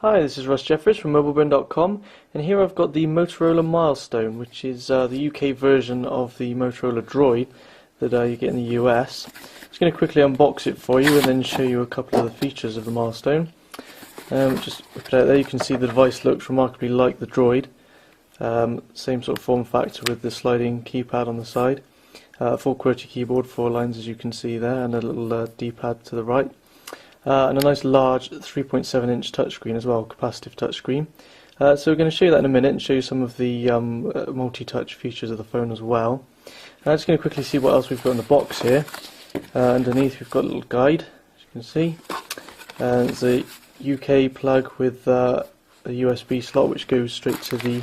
Hi, this is Russ Jeffries from MobileBurn.com, and here I've got the Motorola Milestone, which is the UK version of the Motorola Droid that you get in the US. I'm just going to quickly unbox it for you and then show you a couple of the features of the Milestone. Just whip it out there, you can see the device looks remarkably like the Droid. Same sort of form factor with the sliding keypad on the side. Full QWERTY keyboard, 4 lines as you can see there, and a little D-pad to the right. And a nice large 3.7 inch touchscreen as well, capacitive touchscreen. So we're going to show you that in a minute and show you some of the multi-touch features of the phone as well. I'm just going to quickly see what else we've got in the box here. Underneath we've got a little guide, as you can see. It's a UK plug with a USB slot which goes straight to the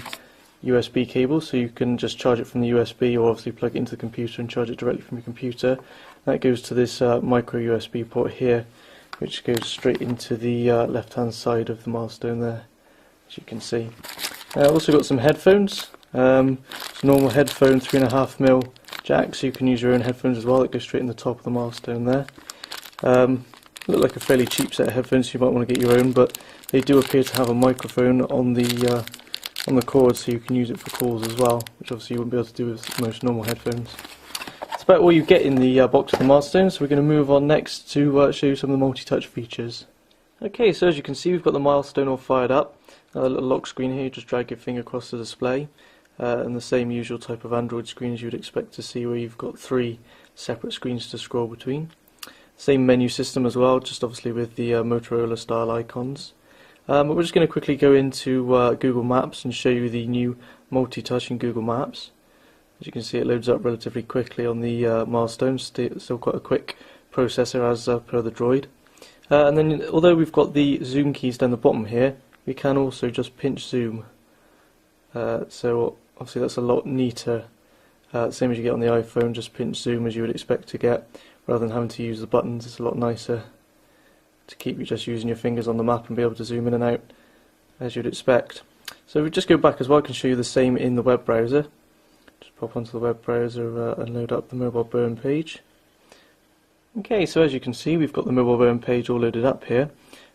USB cable, so you can just charge it from the USB or obviously plug it into the computer and charge it directly from your computer. That goes to this micro USB port here, which goes straight into the left hand side of the Milestone there, as you can see. Also got some headphones. It's a normal headphone 3.5mm jack, so you can use your own headphones as well. That goes straight in the top of the Milestone there. Look like a fairly cheap set of headphones, so you might want to get your own, but they do appear to have a microphone on the cord, so you can use it for calls as well, which obviously you wouldn't be able to do with most normal headphones. That's about all you get in the box of the Milestone, so we're going to move on next to show you some of the multi-touch features. Okay, so as you can see we've got the Milestone all fired up. A little lock screen here, you just drag your finger across the display, and the same usual type of Android screen as you would expect to see, where you've got 3 separate screens to scroll between. Same menu system as well, just obviously with the Motorola style icons. But we're just going to quickly go into Google Maps and show you the new multi-touch in Google Maps. As you can see, it loads up relatively quickly on the Milestone, still quite a quick processor as per the Droid. And then, although we've got the zoom keys down the bottom here, we can also just pinch zoom. So obviously that's a lot neater, same as you get on the iPhone, just pinch zoom as you would expect to get, rather than having to use the buttons. It's a lot nicer to keep you just using your fingers on the map and be able to zoom in and out as you'd expect. So if we just go back as well, I can show you the same in the web browser. Just pop onto the web browser and load up the Mobile Burn page. Okay, so as you can see we've got the Mobile Burn page all loaded up here,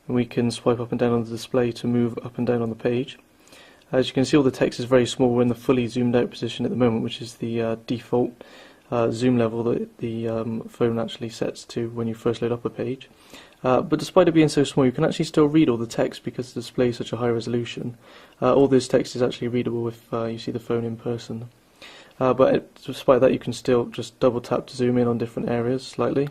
and we can swipe up and down on the display to move up and down on the page. As you can see, all the text is very small. We're in the fully zoomed out position at the moment, which is the default zoom level that the phone actually sets to when you first load up a page. But despite it being so small, you can actually still read all the text because the display is such a high resolution. All this text is actually readable if you see the phone in person. But despite that, you can still just double tap to zoom in on different areas slightly.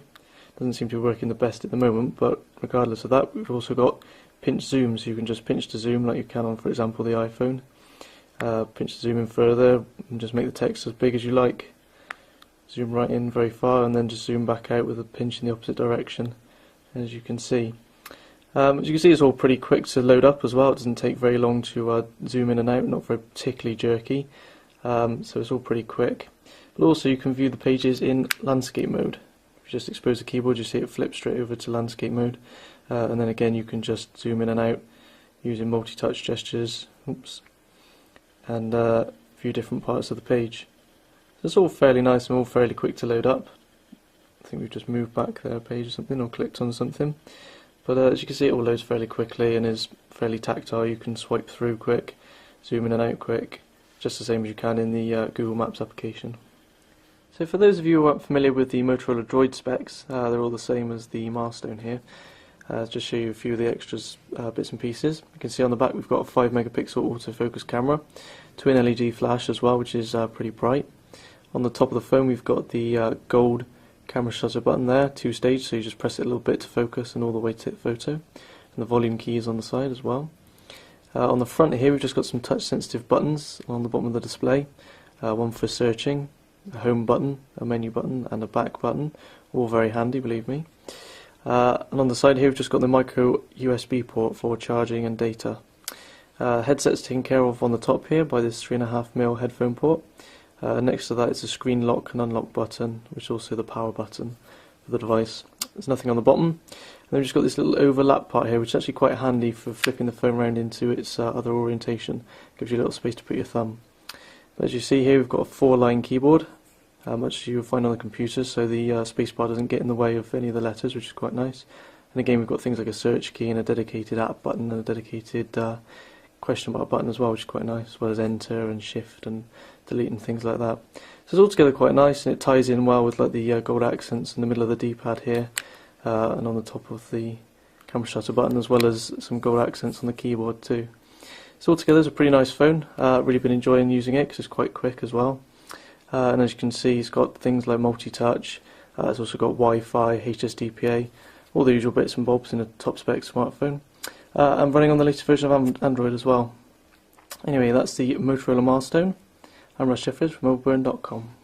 Doesn't seem to be working the best at the moment, but regardless of that, we've also got pinch zoom, so you can just pinch to zoom like you can on, for example, the iPhone. Pinch to zoom in further and just make the text as big as you like. Zoom right in very far and then just zoom back out with a pinch in the opposite direction, as you can see. As you can see, it's all pretty quick to load up as well. It doesn't take very long to zoom in and out, not very particularly jerky. So it's all pretty quick. But also you can view the pages in landscape mode. If you just expose the keyboard, you see it flip straight over to landscape mode. And then again you can just zoom in and out using multi-touch gestures. And view different parts of the page. So it's all fairly nice and all fairly quick to load up. I think we've just moved back there a page or something, or clicked on something. But as you can see, it all loads fairly quickly and is fairly tactile. You can swipe through quick, zoom in and out quick, just the same as you can in the Google Maps application. So for those of you who aren't familiar with the Motorola Droid specs, they're all the same as the Milestone here. Just show you a few of the extras, bits and pieces. You can see on the back we've got a 5-megapixel autofocus camera, twin LED flash as well, which is pretty bright. On the top of the phone we've got the gold camera shutter button there, 2-stage, so you just press it a little bit to focus and all the way to hit photo. And the volume key is on the side as well. On the front here we've just got some touch sensitive buttons along the bottom of the display. One for searching, a home button, a menu button and a back button, all very handy, believe me. And on the side here we've just got the micro USB port for charging and data. Headset's taken care of on the top here by this 3.5mm headphone port. Next to that is a screen lock and unlock button, which is also the power button for the device. There's nothing on the bottom. And then we've just got this little overlap part here, which is actually quite handy for flipping the phone around into its other orientation. Gives you a little space to put your thumb. But as you see here, we've got a 4-line keyboard, much as you'll find on the computer, so the spacebar doesn't get in the way of any of the letters, which is quite nice. And again, we've got things like a search key and a dedicated app button and a dedicated question mark button as well, which is quite nice, as well as enter and shift and delete and things like that. So it's altogether quite nice, and it ties in well with like the gold accents in the middle of the D-pad here, and on the top of the camera shutter button, as well as some gold accents on the keyboard too. So altogether it's a pretty nice phone. Really been enjoying using it because it's quite quick as well. And as you can see, it's got things like multi-touch, it's also got Wi-Fi, HSDPA, all the usual bits and bobs in a top spec smartphone. And running on the latest version of Android as well. Anyway, that's the Motorola Milestone. I'm Russ Jeffers from mobileburn.com.